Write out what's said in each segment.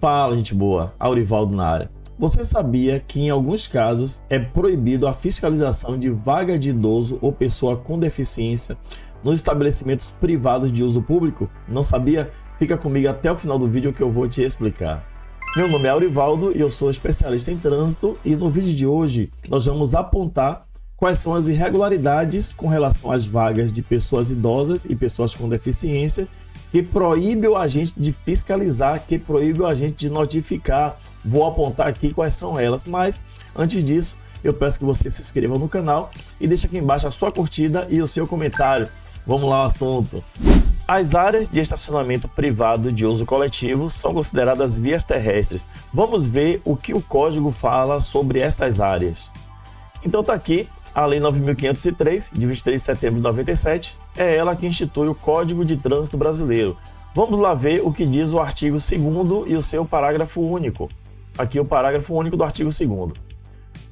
Fala, gente boa, Aurivaldo na área. Você sabia que em alguns casos é proibido a fiscalização de vaga de idoso ou pessoa com deficiência nos estabelecimentos privados de uso público? Não sabia? Fica comigo até o final do vídeo que eu vou te explicar. Meu nome é Aurivaldo e eu sou especialista em trânsito, e no vídeo de hoje nós vamos apontar quais são as irregularidades com relação às vagas de pessoas idosas e pessoas com deficiência que proíbe o agente de fiscalizar, que proíbe o agente de notificar. Vou apontar aqui quais são elas, mas antes disso eu peço que você se inscreva no canal e deixe aqui embaixo a sua curtida e o seu comentário. Vamos lá ao assunto. As áreas de estacionamento privado de uso coletivo são consideradas vias terrestres. Vamos ver o que o Código fala sobre estas áreas. Então tá aqui a Lei 9.503, de 23 de setembro de 97, é ela que institui o Código de Trânsito Brasileiro. Vamos lá ver o que diz o artigo 2º e o seu parágrafo único. Aqui o parágrafo único do artigo 2º.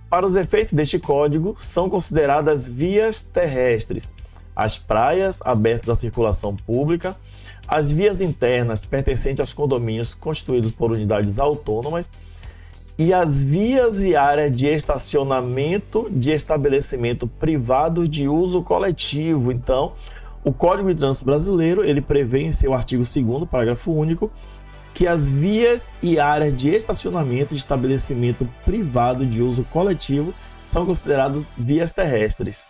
Para os efeitos deste código, são consideradas vias terrestres as praias abertas à circulação pública, as vias internas pertencentes aos condomínios constituídos por unidades autônomas e as vias e áreas de estacionamento de estabelecimento privado de uso coletivo. Então, o Código de Trânsito Brasileiro, ele prevê em seu artigo 2º, parágrafo único, que as vias e áreas de estacionamento de estabelecimento privado de uso coletivo são consideradas vias terrestres.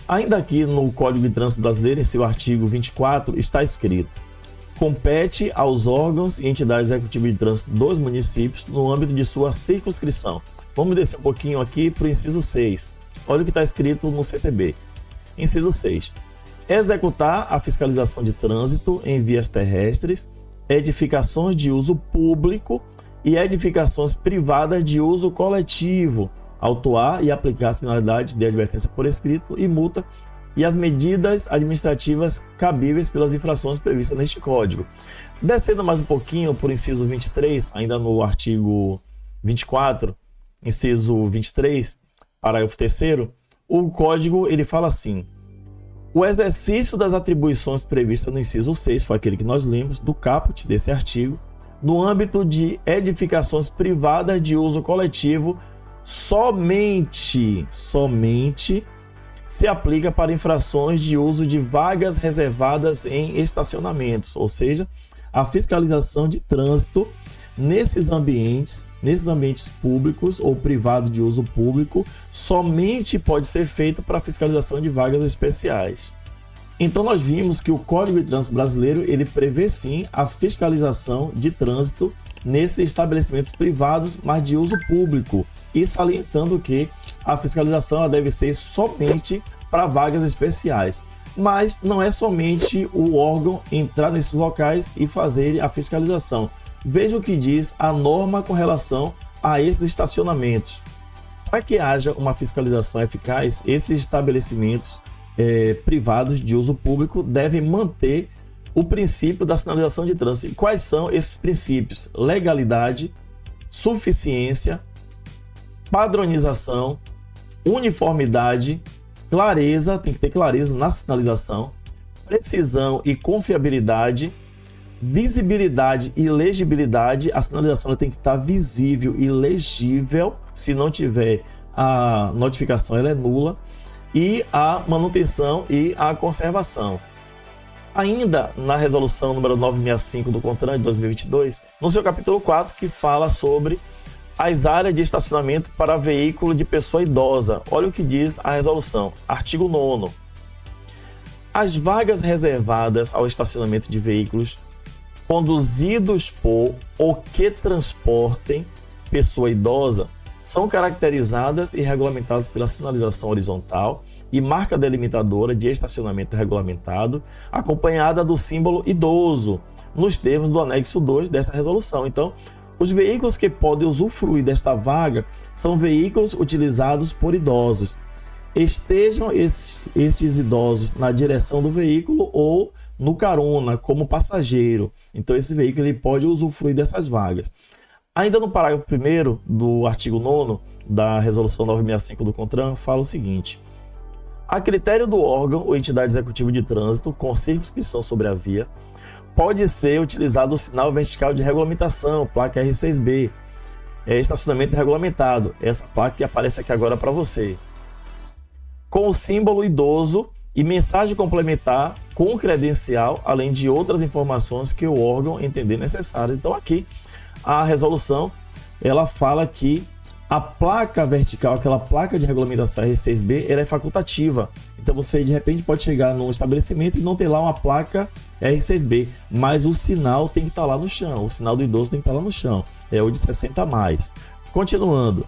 Ainda aqui no Código de Trânsito Brasileiro, em seu artigo 24, está escrito: compete aos órgãos e entidades executivas de trânsito dos municípios no âmbito de sua circunscrição. Vamos descer um pouquinho aqui para o inciso 6. Olha o que está escrito no CTB. Inciso 6. Executar a fiscalização de trânsito em vias terrestres, edificações de uso público e edificações privadas de uso coletivo, autuar e aplicar as penalidades de advertência por escrito e multa e as medidas administrativas cabíveis pelas infrações previstas neste Código. Descendo mais um pouquinho por inciso 23, ainda no artigo 24, inciso 23, parágrafo 3º, o Código ele fala assim: o exercício das atribuições previstas no inciso 6, foi aquele que nós lemos, do caput desse artigo, no âmbito de edificações privadas de uso coletivo, somente se aplica para infrações de uso de vagas reservadas em estacionamentos, ou seja, a fiscalização de trânsito nesses ambientes públicos ou privados de uso público, somente pode ser feito para a fiscalização de vagas especiais. Então nós vimos que o Código de Trânsito Brasileiro, ele prevê sim a fiscalização de trânsito nesses estabelecimentos privados, mas de uso público, e salientando que a fiscalização ela deve ser somente para vagas especiais. Mas não é somente o órgão entrar nesses locais e fazer a fiscalização. Veja o que diz a norma com relação a esses estacionamentos. Para que haja uma fiscalização eficaz, esses estabelecimentos privados de uso público devem manter o princípio da sinalização de trânsito. E quais são esses princípios? Legalidade, suficiência, padronização, uniformidade, clareza, tem que ter clareza na sinalização, precisão e confiabilidade, visibilidade e legibilidade. A sinalização tem que estar visível e legível. Se não tiver, a notificação ela é nula. E a manutenção e a conservação. Ainda na resolução número 965 do CONTRAN de 2022, no seu capítulo 4, que fala sobre as áreas de estacionamento para veículo de pessoa idosa. Olha o que diz a resolução. Artigo 9º. As vagas reservadas ao estacionamento de veículos conduzidos por ou que transportem pessoa idosa são caracterizadas e regulamentadas pela sinalização horizontal e marca delimitadora de estacionamento regulamentado, acompanhada do símbolo idoso, nos termos do anexo 2 desta resolução. Então, os veículos que podem usufruir desta vaga são veículos utilizados por idosos. Estejam estes idosos na direção do veículo ou no carona, como passageiro. Então, esse veículo ele pode usufruir dessas vagas. Ainda no parágrafo 1º do artigo 9º da resolução 965 do CONTRAN, fala o seguinte: a critério do órgão ou entidade executiva de trânsito com circunscrição sobre a via, pode ser utilizado o sinal vertical de regulamentação, placa R6B, estacionamento regulamentado, essa placa que aparece aqui agora para você, com o símbolo idoso e mensagem complementar com credencial, além de outras informações que o órgão entender necessárias. Então aqui a resolução, ela fala que a placa vertical, aquela placa de regulamentação R6B, ela é facultativa. Então você de repente pode chegar num estabelecimento e não ter lá uma placa R6B, mas o sinal tem que estar lá no chão, o sinal do idoso tem que estar lá no chão, é o de 60 a mais. Continuando.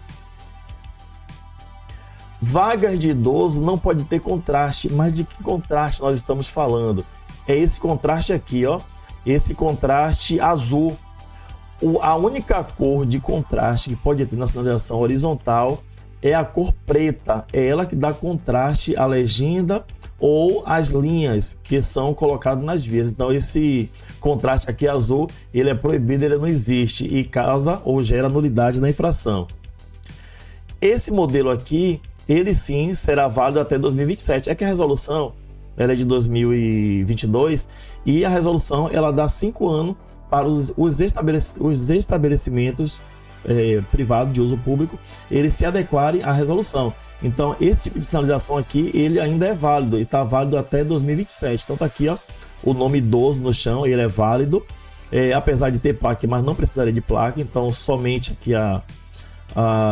Vagas de idoso não pode ter contraste, mas de que contraste nós estamos falando? É esse contraste aqui, ó, esse contraste azul. A única cor de contraste que pode ter na sinalização horizontal é a cor preta, é ela que dá contraste à legenda ou às linhas que são colocadas nas vias. Então esse contraste aqui azul, ele é proibido, ele não existe e causa ou gera nulidade na infração. Esse modelo aqui, ele sim será válido até 2027. É que a resolução ela é de 2022 e a resolução ela dá 5 anos para os estabelecimentos privados de uso público, eles se adequarem à resolução. Então, esse tipo de sinalização aqui, ele ainda é válido e está válido até 2027. Então, tá aqui, ó, o nome idoso no chão, ele é válido, apesar de ter placa, mas não precisaria de placa. Então, somente aqui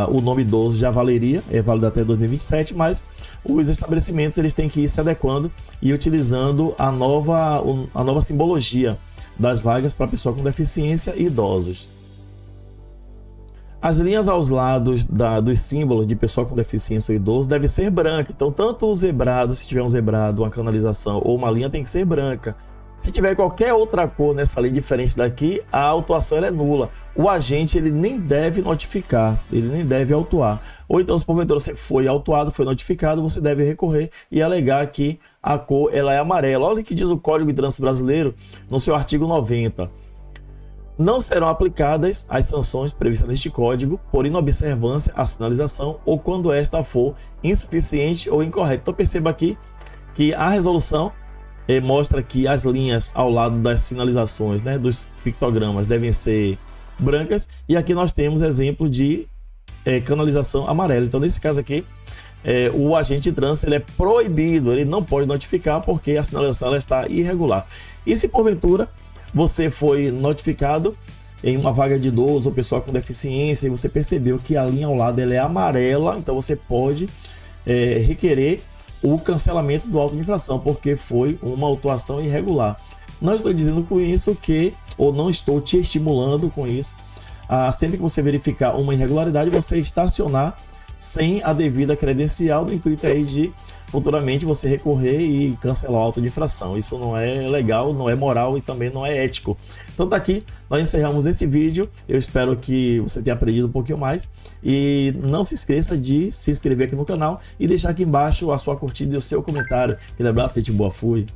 o nome idoso já valeria, é válido até 2027, mas os estabelecimentos eles têm que ir se adequando e utilizando a nova simbologia das vagas para pessoa com deficiência e idosos. As linhas aos lados dos símbolos de pessoa com deficiência ou idoso devem ser brancas. Então, tanto o zebrado, se tiver um zebrado, uma canalização ou uma linha, tem que ser branca. Se tiver qualquer outra cor nessa linha diferente daqui, a autuação ela é nula. O agente ele nem deve notificar, ele nem deve autuar. Ou então, se porventura você foi autuado, foi notificado, você deve recorrer e alegar que a cor ela é amarela. Olha o que diz o Código de Trânsito Brasileiro no seu artigo 90. Não serão aplicadas as sanções previstas neste código por inobservância à sinalização ou quando esta for insuficiente ou incorreta. Então perceba aqui que a resolução mostra que as linhas ao lado das sinalizações, né, dos pictogramas devem ser brancas, e aqui nós temos exemplo de canalização amarela. Então nesse caso aqui, o agente de trânsito ele é proibido, ele não pode notificar porque a sinalização ela está irregular. E se porventura você foi notificado em uma vaga de idoso ou pessoa com deficiência e você percebeu que a linha ao lado ela é amarela, então você pode requerer o cancelamento do auto de infração, porque foi uma autuação irregular. Não estou dizendo com isso ou não estou te estimulando com isso, sempre que você verificar uma irregularidade, você estacionar sem a devida credencial, no intuito aí de futuramente você recorrer e cancelar o auto de infração. Isso não é legal, não é moral e também não é ético. Então tá aqui, nós encerramos esse vídeo. Eu espero que você tenha aprendido um pouquinho mais. E não se esqueça de se inscrever aqui no canal e deixar aqui embaixo a sua curtida e o seu comentário. Aquele abraço, gente boa, fui!